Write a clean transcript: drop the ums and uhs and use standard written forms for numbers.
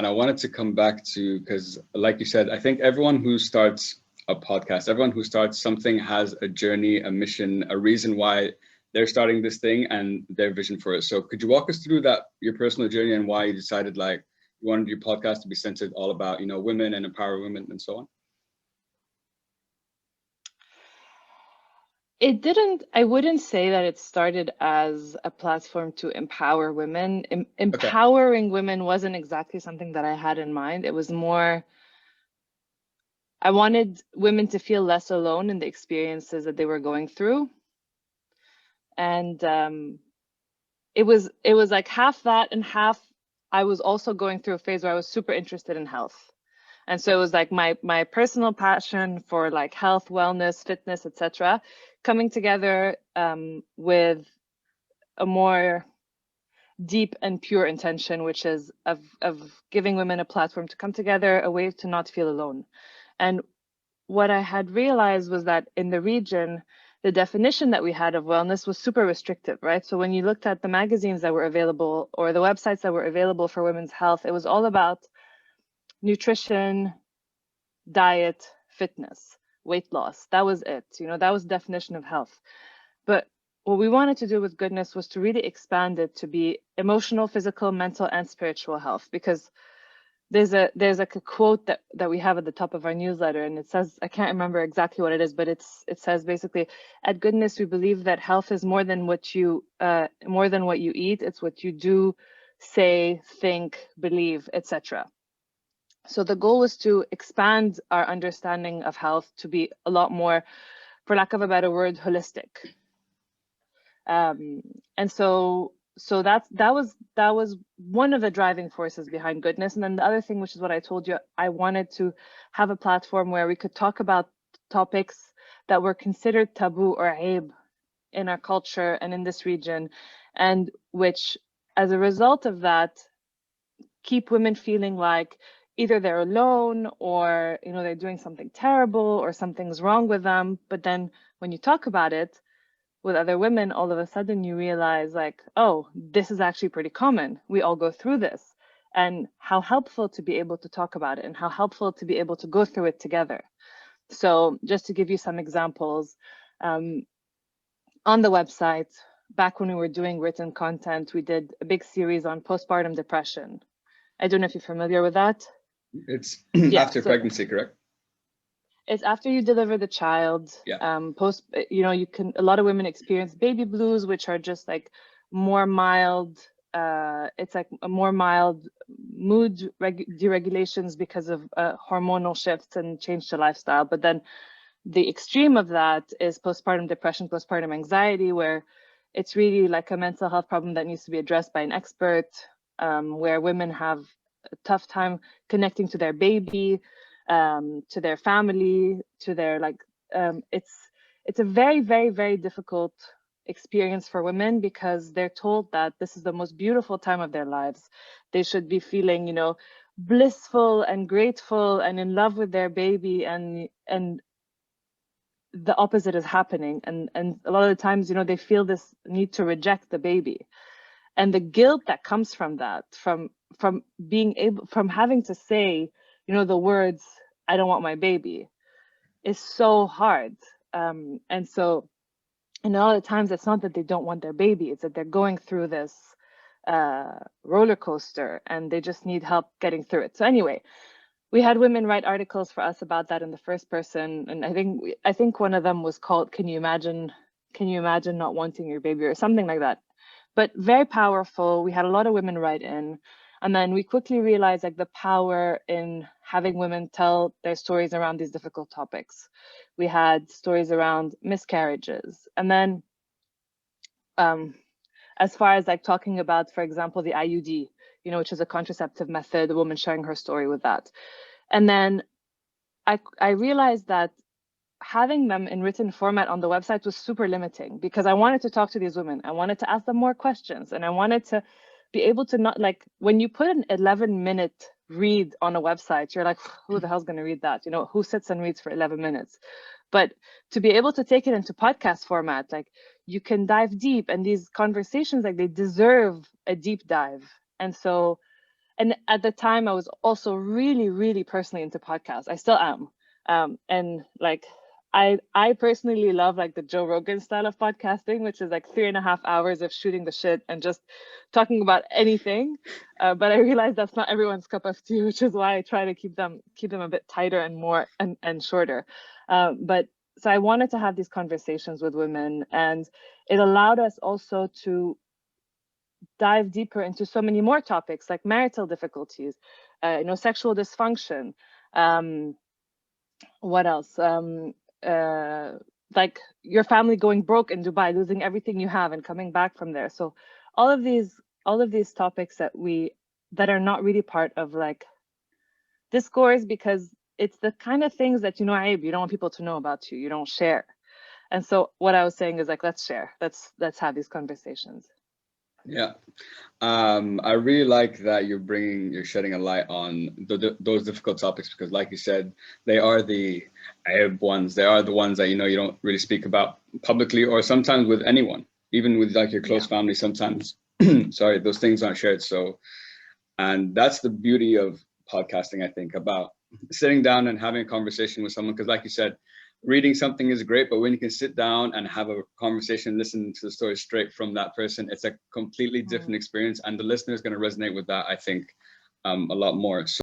I wanted to come back to, because like you said, I think everyone who starts a podcast, everyone who starts something has a journey, a mission, a reason why they're starting this thing and their vision for it. So could you walk us through that, your personal journey, and why you decided like you wanted your podcast to be centered all about, women and empower women and so on? It didn't, I wouldn't say that it started as a platform to empower women. Empowering women wasn't exactly something that I had in mind. It was more, I wanted women to feel less alone in the experiences that they were going through. And it was like half that and half I was also going through a phase where I was super interested in health. And so it was like my personal passion for like health, wellness, fitness, etc., coming together with a more deep and pure intention, which is of giving women a platform to come together, a way to not feel alone. And what I had realized was that in the region, the definition that we had of wellness was super restrictive, right? So when you looked at the magazines that were available or the websites that were available for women's health, it was all about nutrition, diet, fitness, weight loss. That was it. That was the definition of health. But what we wanted to do with goodness was to really expand it to be emotional, physical, mental, and spiritual health. Because there's like a quote that we have at the top of our newsletter, and it says, I can't remember exactly what it is, but it says basically, at Goodness, we believe that health is more than what you eat. It's what you do, say, think, believe, etc. So the goal was to expand our understanding of health to be a lot more, for lack of a better word, holistic. And so that was one of the driving forces behind Goodness. And then the other thing, which is what I told you, I wanted to have a platform where we could talk about topics that were considered taboo or aib in our culture and in this region, and which, as a result of that, keep women feeling like either they're alone or they're doing something terrible or something's wrong with them. But then when you talk about it with other women, all of a sudden you realize like, oh, this is actually pretty common. We all go through this. And how helpful to be able to talk about it, and how helpful to be able to go through it together. So just to give you some examples, on the website, back when we were doing written content, we did a big series on postpartum depression. I don't know if you're familiar with that. It's after pregnancy, correct? It's after you deliver the child. Yeah. A lot of women experience baby blues, which are just like more mild. It's like a more mild mood deregulations because of hormonal shifts and change to lifestyle. But then the extreme of that is postpartum depression, postpartum anxiety, where it's really like a mental health problem that needs to be addressed by an expert, where women have a tough time connecting to their baby, to their family, to their it's a very, very, very difficult experience for women, because they're told that this is the most beautiful time of their lives. They should be feeling, blissful and grateful and in love with their baby, and the opposite is happening. And a lot of the times, they feel this need to reject the baby. And the guilt that comes from that, from having to say, the words, I don't want my baby, is so hard. And a lot of times it's not that they don't want their baby, it's that they're going through this roller coaster and they just need help getting through it. So anyway, we had women write articles for us about that in the first person. And I think one of them was called, Can you imagine not wanting your baby, or something like that. But very powerful. We had a lot of women write in. And then we quickly realized like the power in having women tell their stories around these difficult topics. We had stories around miscarriages. And then as far as like talking about, for example, the IUD, which is a contraceptive method, a woman sharing her story with that. And then I realized that having them in written format on the website was super limiting, because I wanted to talk to these women. I wanted to ask them more questions, and I wanted to be able to not, like, when you put an 11-minute read on a website, you're like, who the hell's going to read that? Who sits and reads for 11 minutes? But to be able to take it into podcast format, like, you can dive deep, and these conversations, like, they deserve a deep dive. And so and at the time I was also really, really personally into podcasts. I still am. And like, I personally love like the Joe Rogan style of podcasting, which is like 3.5 hours of shooting the shit and just talking about anything. But I realize that's not everyone's cup of tea, which is why I try to keep them a bit tighter and more and shorter. But so I wanted to have these conversations with women, and it allowed us also to dive deeper into so many more topics like marital difficulties, sexual dysfunction. What else? Like your family going broke in Dubai, losing everything you have and coming back from there. So all of these topics that are not really part of like discourse, because it's the kind of things that, Abe, you don't want people to know about you. You don't share. And so what I was saying is like, let's share. Let's have these conversations. Yeah. I really like that you're shedding a light on those difficult topics, because like you said, they are the ones. They are the ones that, you don't really speak about publicly, or sometimes with anyone, even with like your close family, sometimes, sorry, those things aren't shared. So, and that's the beauty of podcasting, I think, about sitting down and having a conversation with someone. Because like you said, reading something is great, but when you can sit down and have a conversation, listen to the story straight from that person, it's a completely different experience, and the listener is going to resonate with that, I think, a lot more. So